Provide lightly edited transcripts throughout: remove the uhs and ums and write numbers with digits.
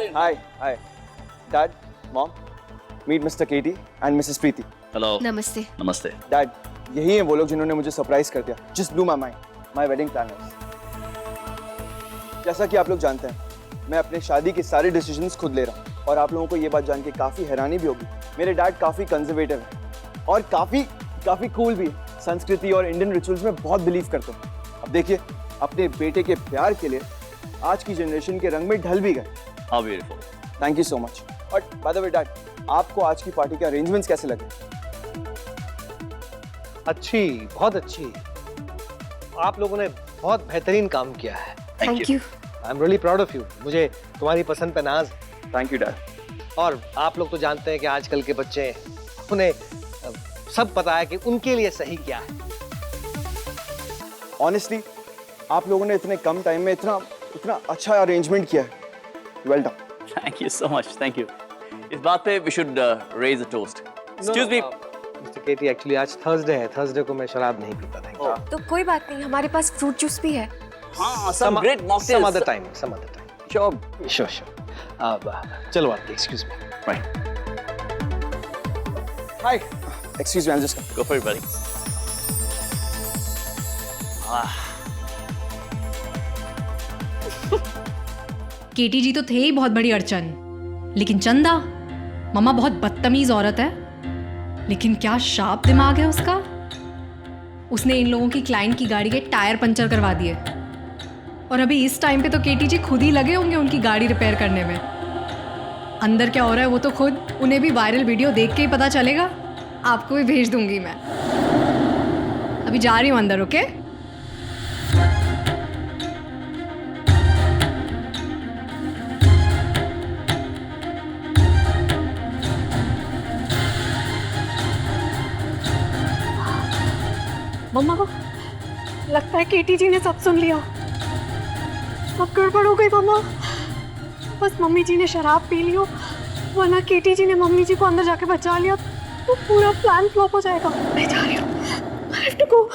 Aryan. Hi. Dad, Mom, meet Mr. Katie and Mrs. Preeti. Hello. नमस्ते। नमस्ते। Dad, यही हैं वो लोग जिन्होंने मुझे सरप्राइज कर दिया। Just blew my mind. My wedding planners. जैसा कि आप लोग जानते हैं, मैं अपने शादी के सारे डिसीजंस खुद ले रहा हूँ और आप लोगों को ये बात जान के काफी हैरानी भी होगी। मेरे डैड काफी कंजर्वेटिव हैं और काफी कूल भी हैं। संस्कृति और इंडियन रिचुअल्स में बहुत बिलीव करते हैं। अब देखिए, अपने बेटे के प्यार के लिए आज की जनरेशन के रंग में ढल भी गए। How beautiful. Thank you so much. और बाय द वे डैड, आपको आज की पार्टी के अरेंजमेंट्स कैसे लगे? अच्छी, बहुत अच्छी। आप लोगों ने बहुत बेहतरीन काम किया है। Thank you. I am really proud of you. मुझे तुम्हारी पसंद पे नाज। Thank you dad. और आप लोग तो जानते हैं कि आजकल के बच्चे, उन्हें सब पता है कि उनके लिए सही क्या है। ऑनेस्टली, आप लोगों ने इतने कम टाइम में इतना अच्छा अरेंजमेंट किया है। Well done. Thank you so much. Thank you. इस बात पे we should raise a toast. Excuse me. Mister KT, actually आज थर्सडे है। थर्सडे को मैं शराब नहीं पीता था। तो कोई बात नहीं, हमारे पास फ्रूट जूस भी है। हाँ, some great mocktails. Some other time. Sure. चलो आते, excuse me. Right. Hi. Excuse me, I just Go for it, buddy. केटी जी तो थे ही बहुत बड़ी अड़चन, लेकिन चंदा मम्मा बहुत बदतमीज औरत है, लेकिन क्या शार्प दिमाग है उसका। उसने इन लोगों की क्लाइंट की गाड़ी के टायर पंचर करवा दिए और अभी इस टाइम पे तो केटी जी खुद ही लगे होंगे उनकी गाड़ी रिपेयर करने में। अंदर क्या हो रहा है वो तो खुद उन्हें भी वायरल वीडियो देख के ही पता चलेगा। आपको भी भेज दूंगी मैं। अभी जा रही हूँ अंदर, ओके? मम्मा को लगता है केटी जी ने सब सुन लिया। अब गड़बड़ हो गई मम्मा। बस मम्मी जी ने शराब पी ली हो, वरना केटी जी ने मम्मी जी को अंदर जाके बचा लिया तो पूरा प्लान फ्लॉप हो जाएगा। मैं जा रही हूँ। I have to go.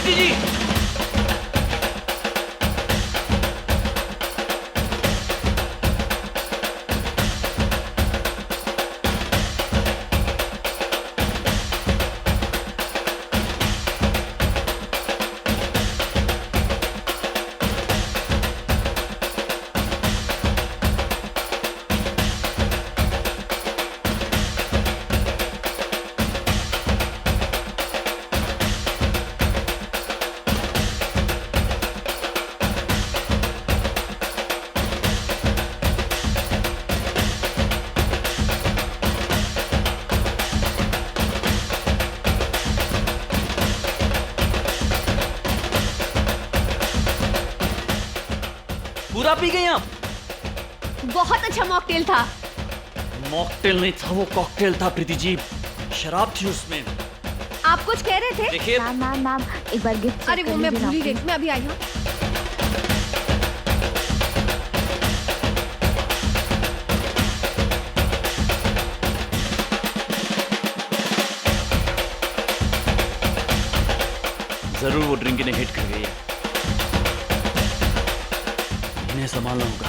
Preeti ji. पूरा पी गई आप? बहुत अच्छा मॉकटेल था। मॉकटेल नहीं था, वो कॉकटेल था प्रीति जी। शराब थी उसमें। आप कुछ कह रहे थे? देखिए, मैम एक बार गिफ्ट। अरे वो मैं भूल ही गई, मैं अभी आई हूँ। जरूर वो ड्रिंक इन्हें हिट कर गई है। इन्हें संभालना होगा।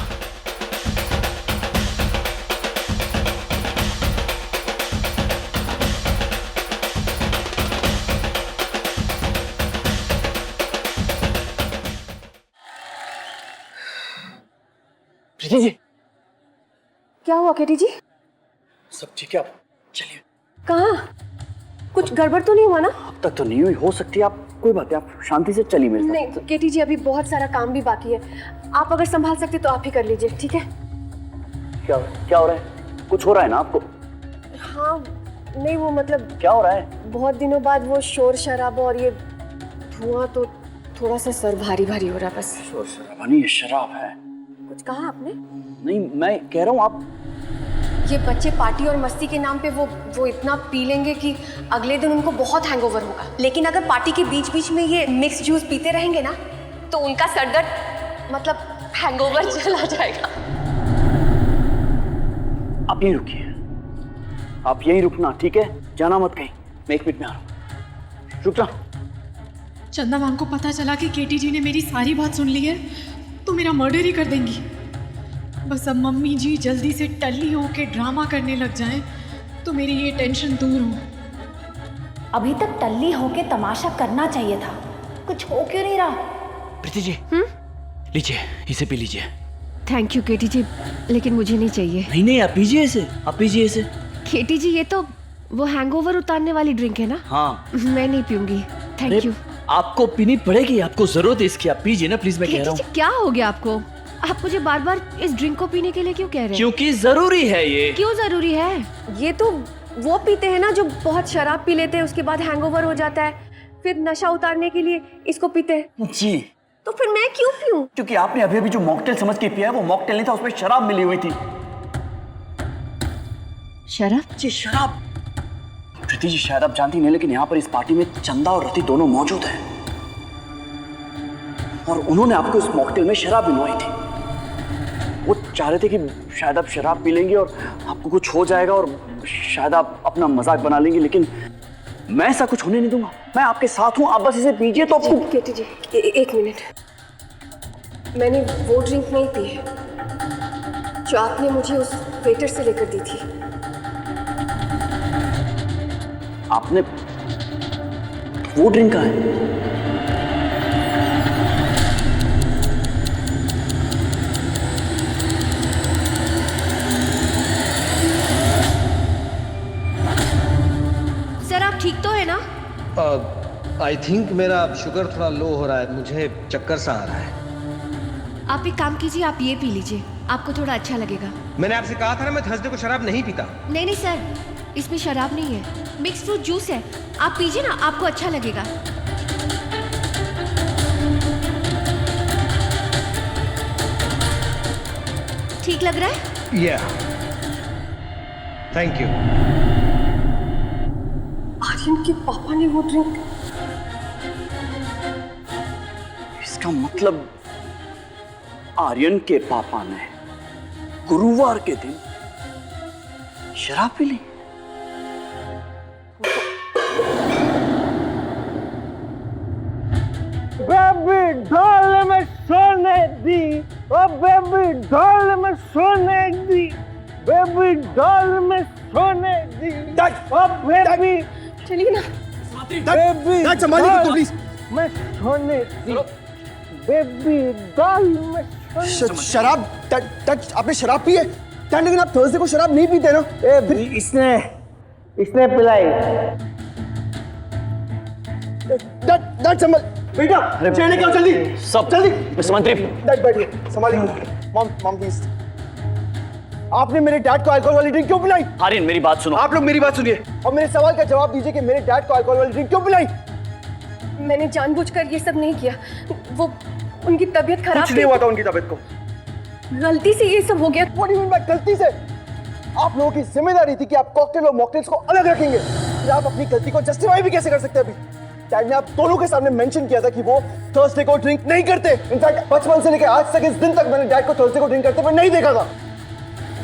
प्रीति जी, क्या हुआ केटी जी? सब ठीक है? आप चलिए। कहाँ? कुछ गड़बड़ तो नहीं हुआ ना? अब तक तो नहीं हुई, हो सकती है। आप कोई बात है, आप शांति से चलिए मेरे साथ। नहीं केटी जी, अभी बहुत सारा काम भी बाकी है। आप अगर संभाल सकते तो आप ही कर लीजिए, ठीक है? क्या क्या हो रहा है? कुछ हो रहा है ना आपको? हाँ, नहीं वो मतलब क्या हो रहा है? बहुत दिनों बाद वो शोर शराबा और ये धुआं तो थोड़ा सा सर भारी भारी हो रहा है बस। शोर शराबा नहीं, ये शराब है। कुछ कहा आपने? नहीं, मैं कह रहा हूँ आप ये बच्चे पार्टी और मस्ती के नाम पे वो इतना पी लेंगे कि अगले दिन उनको बहुत हैंगओवर होगा। लेकिन अगर पार्टी के बीच बीच में ये मिक्स जूस पीते रहेंगे ना तो उनका सरदर्द मतलब हैंगओवर चला जाएगा। आप यहीं रुकिए, आप यहीं रुकना, ठीक है? जाना मत कहीं, मैं 1 मिनट में आ रहा हूँ। रुकना। चंदा मैम को पता चला कि केटी जी ने मेरी सारी बात सुन ली है तो मेरा मर्डर ही कर देंगी। बस अब मम्मी जी जल्दी से टल्ली होके ड्रामा करने लग जाएं तो मेरी ये टेंशन दूर हो। अभी तक टल्ली होके तमाशा करना चाहिए था, कुछ हो क्यों नहीं रहा? प्रीति जी, लीजिए, इसे पी लीजिए। थैंक यू केटी जी, लेकिन मुझे नहीं चाहिए। नहीं नहीं, आप पीजिए इसे, आप पीजिए इसे। केटी जी, ये तो वो हैंगओवर उतारने वाली ड्रिंक है ना? हाँ। मैं नहीं पीऊंगी, थैंक यू। आपको पीनी पड़ेगी, आपको जरूरत है इसकी, आप पीजिए ना प्लीज, मैं कह रहा हूँ। क्या हो गया आपको? आप मुझे बार बार इस ड्रिंक को पीने के लिए क्यों कह रहे हैं? क्योंकि जरूरी है ये। क्यों जरूरी है? ये तो वो पीते हैं ना जो बहुत शराब पी लेते हैं, उसके बाद हैंगओवर हो जाता है, फिर नशा उतारने के लिए इसको पीते हैं। जी। तो फिर मैं क्यों पीऊं? क्योंकि आपने अभी अभी जो मॉकटेल समझ के पिया है वो मॉकटेल नहीं था, उसमें शराब मिली हुई थी। शराब? जी शराब। प्रीति जी, शायद आप जानती नहीं, लेकिन यहाँ पर इस पार्टी में चंदा और रति दोनों मौजूद हैं और उन्होंने आपको इस मॉकटेल में शराब मिलवाई थी। वो चाह रहे थे कि शायद आप शराब पी लेंगे और आपको कुछ हो जाएगा और शायद आप अपना मजाक बना लेंगे, लेकिन मैं ऐसा कुछ होने नहीं दूंगा। मैं आपके साथ हूँ, आप बस इसे पीजिए तो आपको। केटी जी, एक मिनट। मैंने वो ड्रिंक नहीं पी है जो आपने मुझे उस वेटर से लेकर दी थी। आपने वो ड्रिंक का है? सर आप ठीक तो है ना? आई थिंक मेरा शुगर थोड़ा लो हो रहा है, मुझे चक्कर सा आ रहा है। आप एक काम कीजिए, आप ये पी लीजिए, आपको थोड़ा अच्छा लगेगा। मैंने आपसे कहा था ना मैं थर्सडे को शराब नहीं पीता। नहीं नहीं सर, इसमें शराब नहीं है, मिक्स फ्रूट जूस है। आप पीजिए ना, आपको अच्छा लगेगा। ठीक लग रहा है? या थैंक यू। आर्यन के पापा ने वो ड्रिंक। इसका मतलब आर्यन के पापा ने गुरुवार के दिन शराब पी ली। बेबी डॉल में सोने दी, ओ बेबी डॉल में सोने दी, बेबी डॉल में सोने दी, ओ बेबी। चलिए ना। बेबी संभालिए प्लीज। मैं सोने दी, बेबी डॉल में सोने। शराब? आपने शराब पी है? लेकिन आप थर्सडे को शराब नहीं पीते ना? इसने पिलाई। संभल बेटा, चेयर लेके आओ जल्दी, सब जल्दी। मिस्टर मंत्री, डैड बैठिए, संभालिए। Mom please. आपने मेरे डैड को अल्कोहल वाली ड्रिंक क्यों पिलाई? आर्यन मेरी बात सुनो। आप लोग मेरी बात सुनिए और मेरे सवाल का जवाब दीजिए कि मेरे डैड को अल्कोहल वाली ड्रिंक क्यों पिलाई? मैंने जानबूझकर ये सब नहीं किया, वो उनकी तबीयत खराब कुछ नहीं हुआ था उनकी तबीयत को। गलती से ये सब हो गया। What do you mean by गलती से? आप लोगों की जिम्मेदारी थी कि आप कॉकटेल और मॉकटेल्स को अलग रखेंगे। फिर आप अपनी गलती को जस्टिफाई भी कैसे कर सकते हैं? अभी डैड ने आप दोनों के सामने मेंशन किया था कि वो थर्सडे को ड्रिंक नहीं करते। इनफैक्ट बचपन से लेकर आज तक इस दिन तक मैंने डैड को थर्सडे को ड्रिंक करते हुए नहीं देखा था।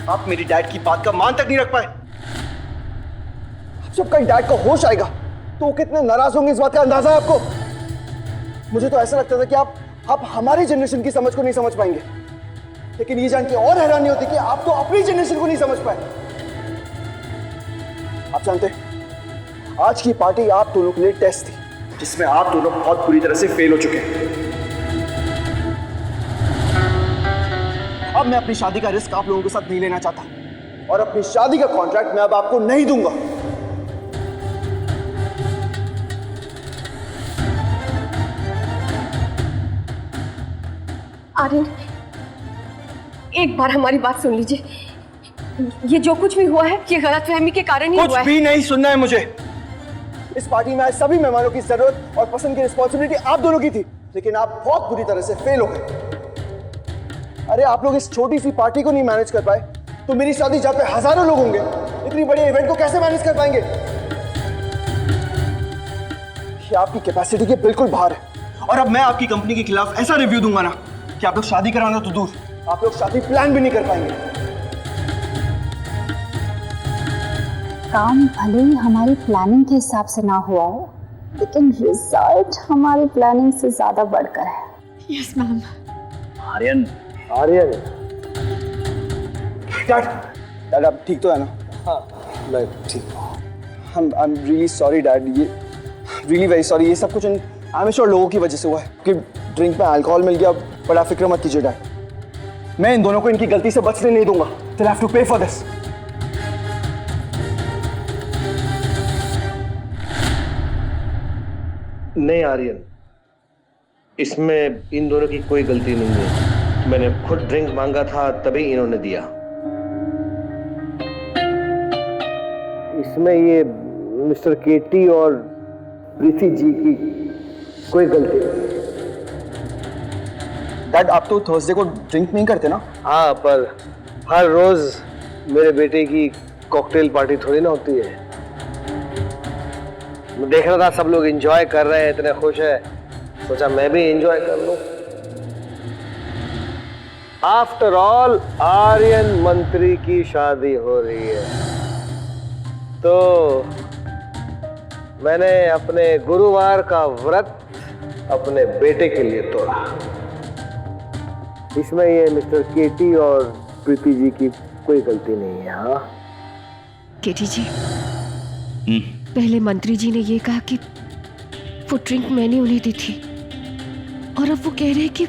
आप मेरी डैड की बात का मान तक नहीं रख पाए। जब कल डैड को होश आएगा तो वो कितने नाराज होंगे इस बात का अंदाजा है आपको? मुझे तो ऐसा लगता था कि आप हमारी जनरेशन की समझ को नहीं समझ पाएंगे, लेकिन ये जान के और हैरानी होती कि आप तो अपनी जनरेशन को नहीं समझ पाए। आप जानते हैं आज की पार्टी आप दोनों के लिए टेस्ट थी, जिसमें आप दोनों बहुत बुरी तरह से फेल हो चुके हैं। अब मैं अपनी शादी का रिस्क आप लोगों के साथ नहीं लेना चाहता, और अपनी शादी का कॉन्ट्रैक्ट मैं अब आपको नहीं दूंगा। आर्यन, एक बार हमारी बात सुन लीजिए। ये जो कुछ भी हुआ है ये गलतफहमी के कारण ही हुआ कुछ है। भी नहीं सुनना है मुझे। इस पार्टी में आए सभी मेहमानों की जरूरत और पसंद की रिस्पॉन्सिबिलिटी आप दोनों की थी, लेकिन आप बहुत बुरी तरह से फेल हो गए। अरे आप लोग इस छोटी सी पार्टी को नहीं मैनेज कर पाए, तो मेरी शादी जहाँ पे हजारों लोग होंगे, इतनी बड़ी इवेंट को कैसे मैनेज कर पाएंगे? ये आपकी कैपेसिटी के बिल्कुल बाहर है। और अब मैं आपकी कंपनी के खिलाफ ऐसा रिव्यू दूंगा ना कि आप लोग शादी कराना तो दूर, आप लोग शादी प्लान भी नहीं कर पाएंगे। काम भले ही हमारी प्लानिंग के हिसाब से ना हुआ हो, लेकिन रिजल्ट हमारी प्लानिंग से ज्यादा बढ़कर है। Yes ma'am. Aryan, Aryan, dad आप ठीक तो है ना? हाँ मैं ठीक। I am really sorry dad, ये रियली वेरी सॉरी। ये सब कुछ इन आमेश्वर लोगों की वजह से हुआ है कि ड्रिंक में अल्कोहल मिल गया। बड़ा फिक्र मत कीजिए डैड, मैं इन दोनों को इनकी गलती से बचने नहीं दूंगा। They'll have to pay for this. नहीं आर्यन, इसमें इन दोनों की कोई गलती नहीं है। मैंने खुद ड्रिंक मांगा था तभी इन्होंने दिया। इसमें ये मिस्टर केटी और प्रीति जी की कोई गलती नहीं। डैड आप तो थर्सडे को ड्रिंक नहीं करते ना? हाँ, पर हर रोज मेरे बेटे की कॉकटेल पार्टी थोड़ी ना होती है। मैं देख रहा था सब लोग एंजॉय कर रहे हैं, इतने खुश है, सोचा मैं भी एंजॉय कर लूं। आफ्टर ऑल आर्यन मंत्री की शादी हो रही है, तो मैंने अपने गुरुवार का व्रत अपने बेटे के लिए तोड़ा। इसमें ये मिस्टर केटी और प्रीति जी की कोई गलती नहीं है। हाँ केटी जी, पहले मंत्री जी ने ये कहा कि वो ड्रिंक मैंने उन्हें दी थी, और अब वो कह रहे हैं कि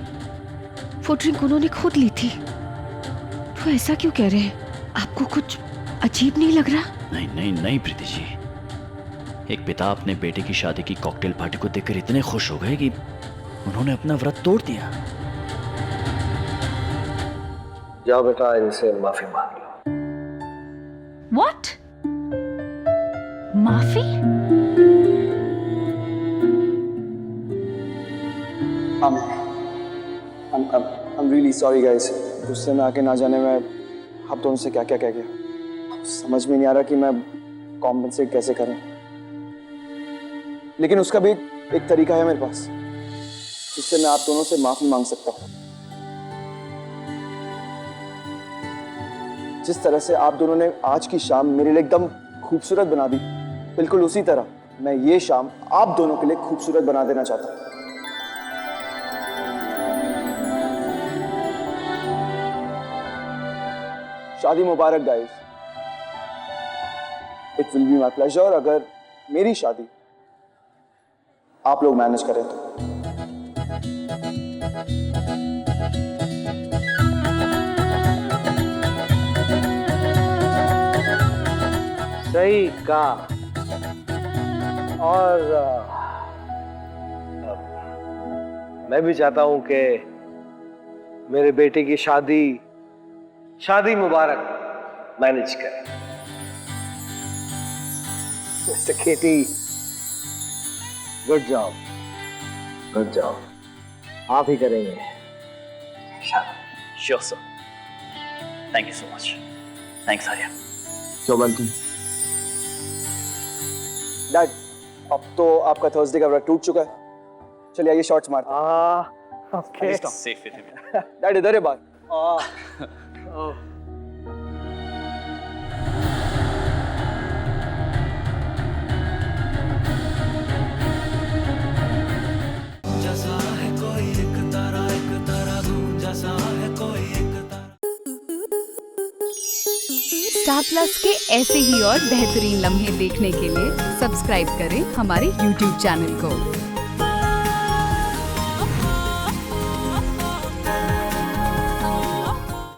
वो ड्रिंक उन्होंने खुद ली थी। वो ऐसा क्यों कह रहे हैं? आपको कुछ अजीब नहीं लग रहा? नहीं नहीं नहीं प्रीति जी, एक पिता अपने बेटे की शादी की कॉकटेल पार्टी को देखकर इतने खुश हो गए कि उन्होंने अपना व्रत तोड़ दिया। जाओ बेटा, इनसे माफी मांग लो। What? माफी? I'm really sorry guys। गुस्से में आके ना जाने में आप दोनों से क्या क्या कह गया, समझ में नहीं आ रहा कि मैं कॉम्पेंसेट कैसे करूं। लेकिन उसका भी एक तरीका है मेरे पास, जिससे मैं आप दोनों से माफी मांग सकता हूं। जिस तरह से आप दोनों ने आज की शाम मेरे लिए एकदम खूबसूरत बना दी, बिल्कुल उसी तरह मैं ये शाम आप दोनों के लिए खूबसूरत बना देना चाहता हूं। शादी मुबारक guys. It will be my pleasure अगर मेरी शादी आप लोग मैनेज करें तो। सही कहा। और मैं भी चाहता हूं कि मेरे बेटे की शादी मुबारक मैनेज करें। Mister KT, good job, good job. आप ही करेंगे sure sir, thank you so much. Thanks Aryan. क्यों वेलकम। डैड अब तो आपका थर्सडे का व्रत टूट चुका है, चलिए आइए शॉट्स मारते हैं। ओके। सेफ है। डैड इधर है बात। स्टार प्लस के ऐसे ही और बेहतरीन लम्हे देखने के लिए सब्सक्राइब करें हमारे YouTube चैनल को।